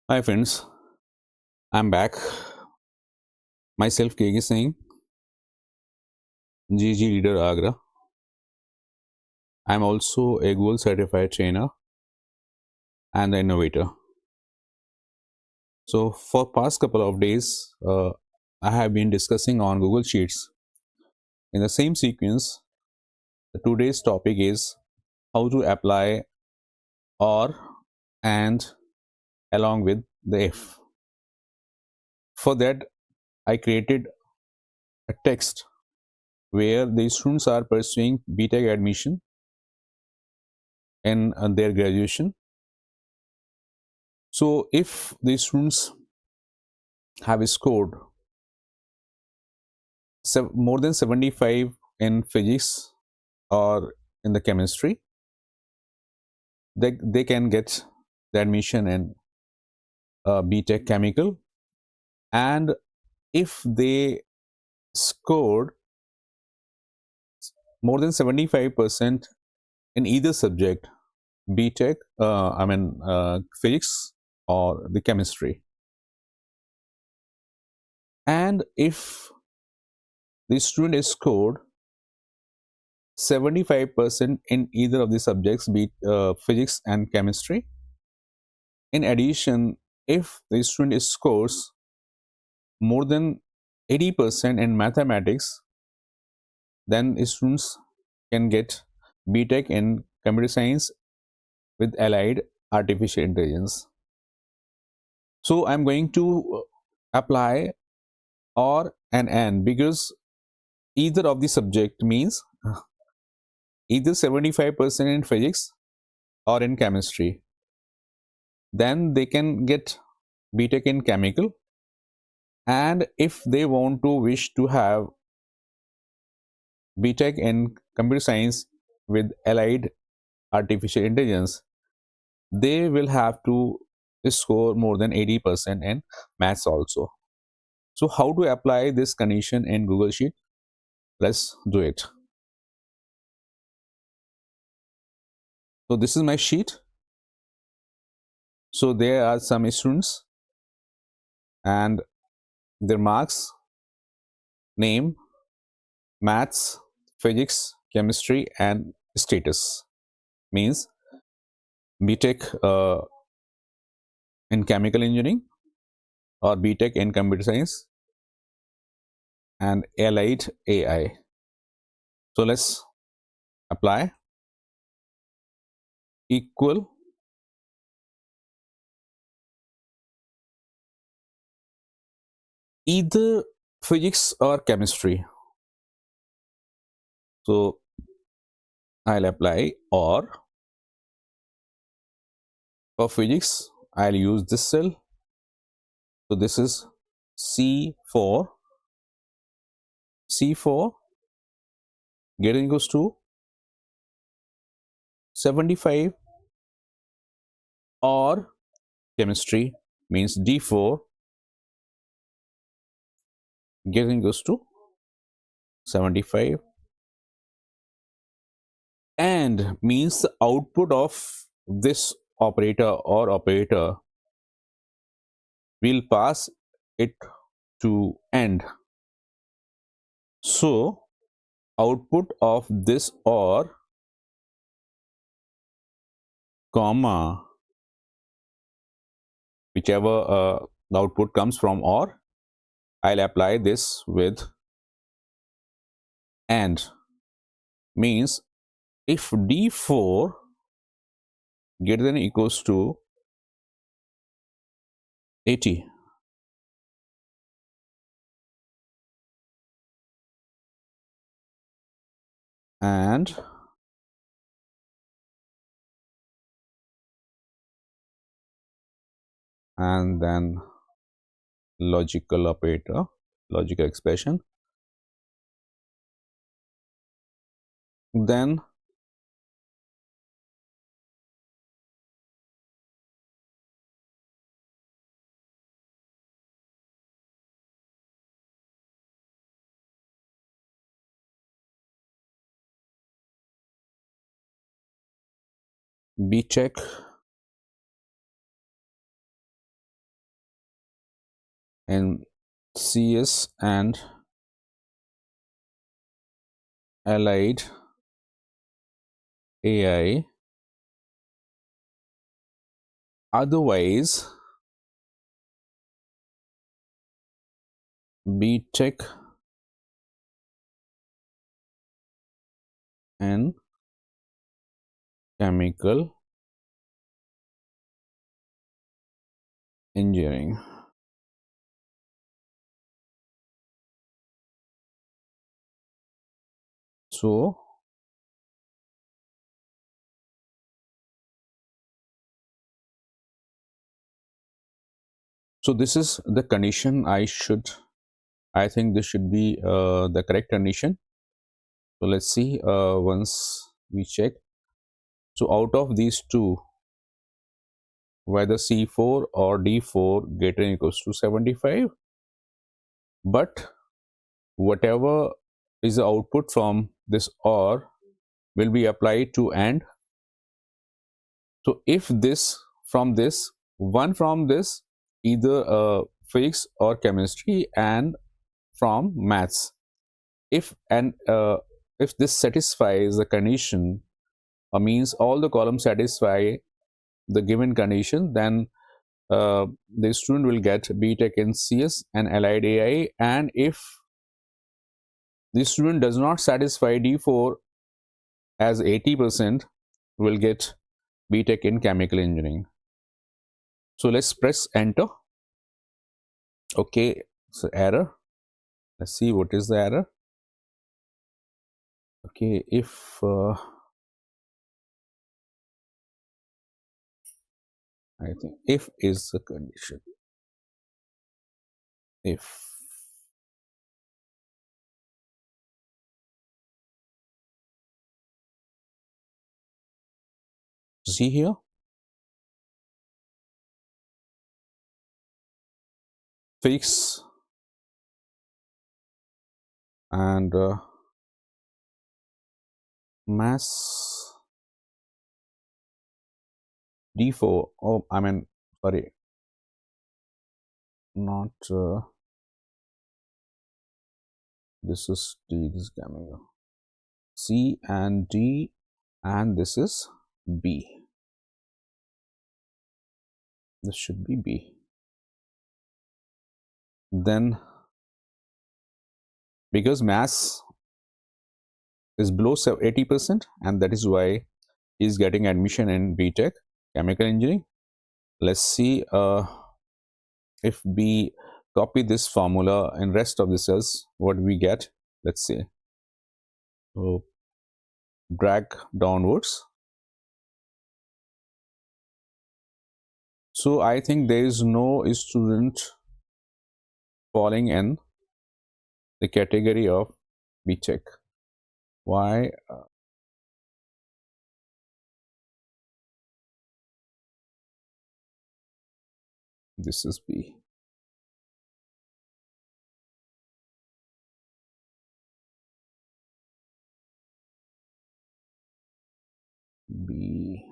Hi friends, I'm back. Myself KG Singh, GEG Leader Agra. I'm also a Google certified trainer and an innovator. So for past couple of days, I have been discussing on Google Sheets. In the same sequence, today's topic is how to apply or and along with the if. For that, I created a text where the students are pursuing BTech admission in their graduation. So if the students have scored more than 75 in physics or in the chemistry, they can get the admission in BTech chemical. And if they scored more than 75% in either subject, BTech, physics or the chemistry, and if the student is scored 75% in either of the subjects, be it physics and chemistry. In addition, if the student scores more than 80% in mathematics, then students can get BTech in computer science with allied artificial intelligence. So I'm going to apply or an and because either of the subject means either 75% in physics or in chemistry. Then they can get BTech in chemical, and if they want to wish to have BTech in computer science with allied artificial intelligence, they will have to score more than 80% in maths also. So how to apply this condition in Google Sheet? Let's do it. So this is my sheet. So there are some students and their marks, name, maths, physics, chemistry, and status. Means BTech in chemical engineering or BTech in computer science and allied AI. So let's apply equal either physics or chemistry. So I'll apply or for physics I'll use this cell. So this is C4. C4 getting equals to 75 or chemistry means D4 getting equals to 75 and means the output of this operator or operator will pass it to AND. So output of this or comma whichever the output comes from or I'll apply this with AND means if D4 greater than equals to 80 and then logical operator, logical expression, then B check in CS and allied AI. Otherwise, B.Tech and chemical engineering. So this is the condition I think this should be the correct condition. So let's see once we check. So out of these two, whether C4 or D4 greater than equals to 75, but whatever is the output from this OR will be applied to AND. So if this from this, one from this, either physics or chemistry, and from maths, if if this satisfies the condition, or means all the columns satisfy the given condition, then the student will get B.Tech in CS and allied AI. And if the student does not satisfy D4 as 80%, will get B.Tech in chemical engineering. So let's press enter. Okay, so error. Let's see what is the error. Okay, if I think if is the condition. If see here, physics and mass D4. Oh, I mean, sorry, not this is D, this is coming C and D, and this is B. This should be B. Then, because mass is below 80%, and that is why he's getting admission in B.Tech chemical engineering. Let's see if we copy this formula in rest of the cells, what we get. Let's see. So drag downwards. So I think there is no student falling in the category of B.Tech. Why? This is B. B.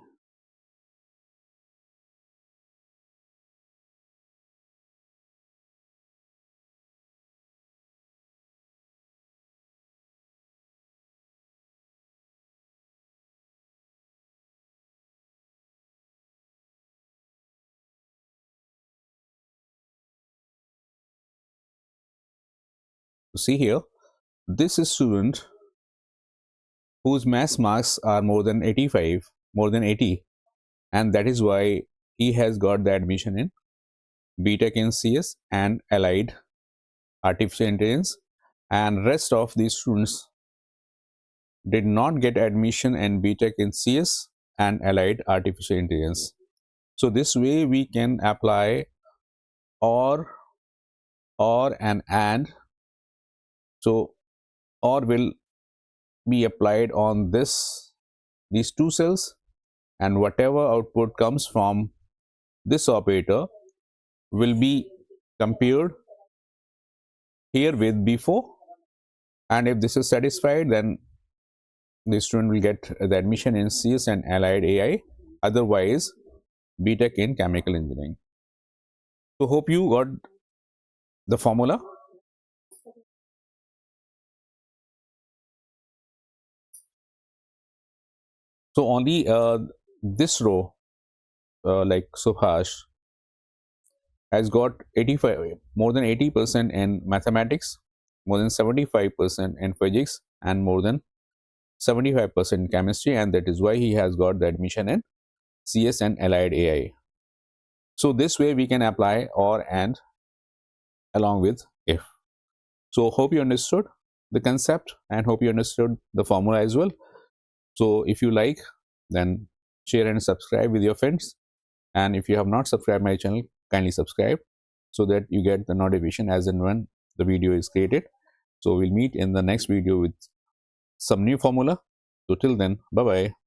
See here, this is student whose mass marks are more than 85, more than 80, and that is why he has got the admission in B.Tech in CS and allied artificial intelligence, and rest of these students did not get admission in B.Tech in CS and allied artificial intelligence. So this way we can apply or and. So or will be applied on these two cells, and whatever output comes from this operator will be compared here with before, and if this is satisfied, then the student will get the admission in CS and allied AI, otherwise B.Tech in chemical engineering. So hope you got the formula. So only this row, like Subhash, has got 85, more than 80% in mathematics, more than 75% in physics, and more than 75% in chemistry, and that is why he has got the admission in CS and allied AI. So this way we can apply or and along with if. So hope you understood the concept and hope you understood the formula as well. So if you like, then share and subscribe with your friends. And if you have not subscribed my channel, kindly subscribe so that you get the notification as and when the video is created. So we'll meet in the next video with some new formula. So till then, bye bye.